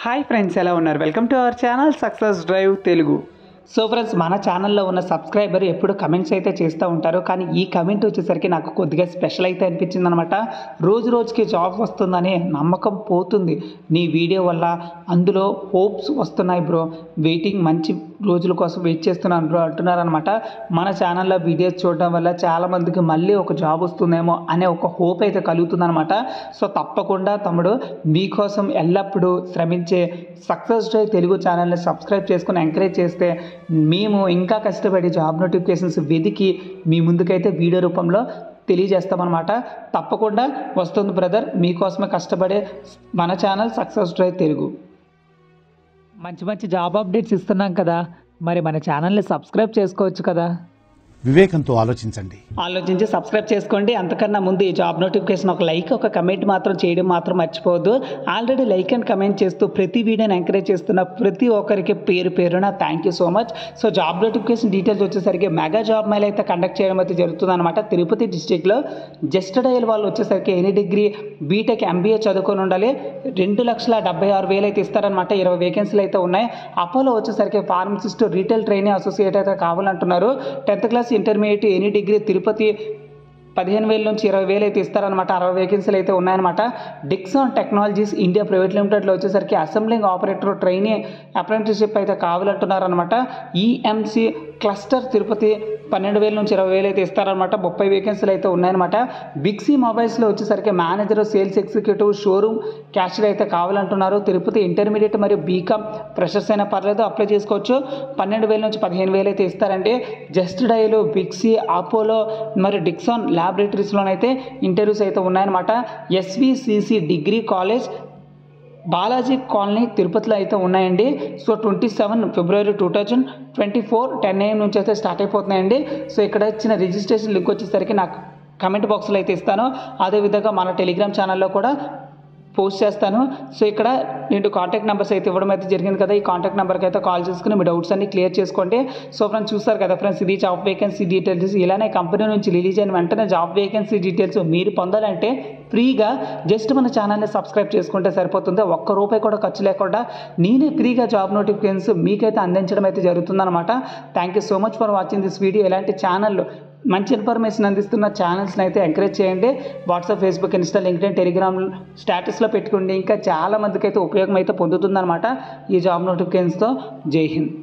Hi friends, ఎలా ఉన్నారు? Welcome to our channel success drive Telugu. So friends, మన ఛానల్లో ఉన్న సబ్స్క్రైబర్ ఎప్పుడు కమెంట్స్ అయితే చేస్తూ ఉంటారు. కానీ ఈ కమెంట్ వచ్చేసరికి నాకు కొద్దిగా స్పెషల్ అయితే అనిపించింది అనమాట. రోజు రోజుకి జాబ్ వస్తుందనే నమ్మకం పోతుంది నీ వీడియో వల్ల. అందులో హోప్స్ వస్తున్నాయి బ్రో, వెయిటింగ్ మంచి రోజుల కోసం వెయిట్ చేస్తున్నాను బ్రో అంటున్నారనమాట. మన ఛానల్లో వీడియోస్ చూడడం వల్ల చాలామందికి మళ్ళీ ఒక జాబ్ వస్తుందేమో అనే ఒక హోప్ అయితే కలుగుతుందనమాట. సో తప్పకుండా తమ్ముడు, మీకోసం ఎల్లప్పుడూ శ్రమించే సక్సెస్ డ్రైవ్ తెలుగు ఛానల్ని సబ్స్క్రైబ్ చేసుకుని ఎంకరేజ్ చేస్తే మేము ఇంకా కష్టపడి జాబ్ నోటిఫికేషన్స్ వెతికి మీ ముందుకైతే వీడియో రూపంలో తెలియజేస్తామన్నమాట. తప్పకుండా వస్తుంది బ్రదర్, మీకోసమే కష్టపడే మన ఛానల్ సక్సెస్ డ్రైవ్ తెలుగు. మంచి మంచి జాబ్ అప్డేట్స్ ఇస్తున్నాం కదా, మరి మన ఛానల్ని సబ్స్క్రైబ్ చేసుకోవచ్చు కదా. వివేకంతో ఆలోచించి సబ్స్క్రైబ్ చేసుకోండి. అంతకన్నా ముందు ఈ జాబ్ నోటిఫికేషన్ ఒక లైక్, ఒక కమెంట్ మాత్రం చేయడం మాత్రం మర్చిపోవద్దు. ఆల్రెడీ లైక్ అండ్ కమెంట్ చేస్తూ ప్రతి వీడియోని ఎంకరేజ్ చేస్తున్న ప్రతి ఒక్కరికి పేరు పేరున thank you so much. So job notification details వచ్చేసరికి మెగా జాబ్ మేళ అయితే కండక్ట్ చేయడం అయితే జరుగుతుంది అనమాట. తిరుపతి డిస్టిక్లో జస్ట్ డయల్ వాళ్ళు వచ్చేసరికి ఎనీ డిగ్రీ బీటెక్ ఎంబీఏ చదువుకొని ఉండాలి. 2,76,000 అయితే ఇస్తారనమాట. 20 వేకెన్సీలు అయితే ఉన్నాయి. అపోలో వచ్చేసరికి ఫార్మసిస్ట్, రీటైల్ ట్రైనింగ్ అసోసియేట్ అయితే కావాలంటున్నారు. 10th class, intermediate, any degree. Tirupati 15,000 నుంచి 20,000 అయితే ఇస్తారనమాట. 60 వేకెన్సీలు అయితే ఉన్నాయన్నమాట. డిక్సాన్ టెక్నాలజీస్ ఇండియా ప్రైవేట్ లిమిటెడ్లో వచ్చేసరికి అసెంబ్లింగ్ ఆపరేటర్ ట్రైనీ అప్రెంటిస్షిప్ అయితే కావాలంటున్నారనమాట. ఈఎంసీ క్లస్టర్ తిరుపతి 12,000 నుంచి 20,000 అయితే ఇస్తారనమాట. 30 వేకెన్సీలు అయితే ఉన్నాయన్నమాట. బిగ్సీ మొబైల్స్లో వచ్చేసరికి manager, sales executive, showroom cashier అయితే కావాలంటున్నారు. తిరుపతి ఇంటర్మీడియట్ మరియు బీకామ్ ఫ్రెషర్స్ అయినా పర్లేదు, అప్లై చేసుకోవచ్చు. 12,000 నుంచి 15,000 అయితే ఇస్తారండి. జస్ట్ డయల్, బిగ్సీ, అపోలో మరియు డిక్సాన్ ల్యాబొరేటరీస్లోనైతే ఇంటర్వ్యూస్ అయితే ఉన్నాయన్నమాట. SVCC degree college Balaji colony తిరుపతిలో అయితే ఉన్నాయండి. సో 27 ఫిబ్రవరి 2024 10 AM నుంచి అయితే స్టార్ట్ అయిపోతున్నాయండి. సో ఇక్కడ ఇచ్చిన రిజిస్ట్రేషన్ లింక్ వచ్చేసరికి నాకు కమెంట్ బాక్స్లో అయితే ఇస్తాను. అదేవిధంగా మన టెలిగ్రామ్ ఛానల్లో కూడా పోస్ట్ చేస్తాను. సో ఇక్కడ నేను కాంటాక్ట్ నెంబర్స్ అయితే ఇవ్వడం అయితే జరిగింది కదా. ఈ కాంటాక్ట్ నెంబర్కి అయితే కాల్ చేసుకుని మీ డౌట్స్ అన్ని క్లియర్ చేసుకోండి. సో ఫ్రెండ్స్, చూస్తారు కదా ఫ్రెండ్స్, ఇది జాబ్ వేకెన్సీ డీటెయిల్స్. ఇలానే కంపెనీ నుంచి రిలీజ్ అయిన వెంటనే జాబ్ వేకెన్సీ డీటెయిల్స్ మీరు పొందాలంటే ఫ్రీగా జస్ట్ మన ఛానల్ని సబ్స్క్రైబ్ చేసుకుంటే సరిపోతుంది. ఒక్క రూపాయి కూడా ఖర్చు లేకుండా నేనే ఫ్రీగా జాబ్ నోటిఫికేషన్స్ మీకైతే అందించడం అయితే జరుగుతుందన్నమాట. Thank you so much for watching this video. ఇలాంటి ఛానల్ మంచి ఇన్ఫర్మేషన్ అందిస్తున్న ఛానల్స్ని అయితే ఎంకరేజ్ చేయండి. WhatsApp, Facebook, Insta, LinkedIn, Telegram స్టేటస్లో పెట్టుకోండి. ఇంకా చాలా మందికి అయితే ఉపయోగం అయితే పొందుతుందన్నమాట ఈ జాబ్ నోటిఫికేషన్స్తో. జై హింద్.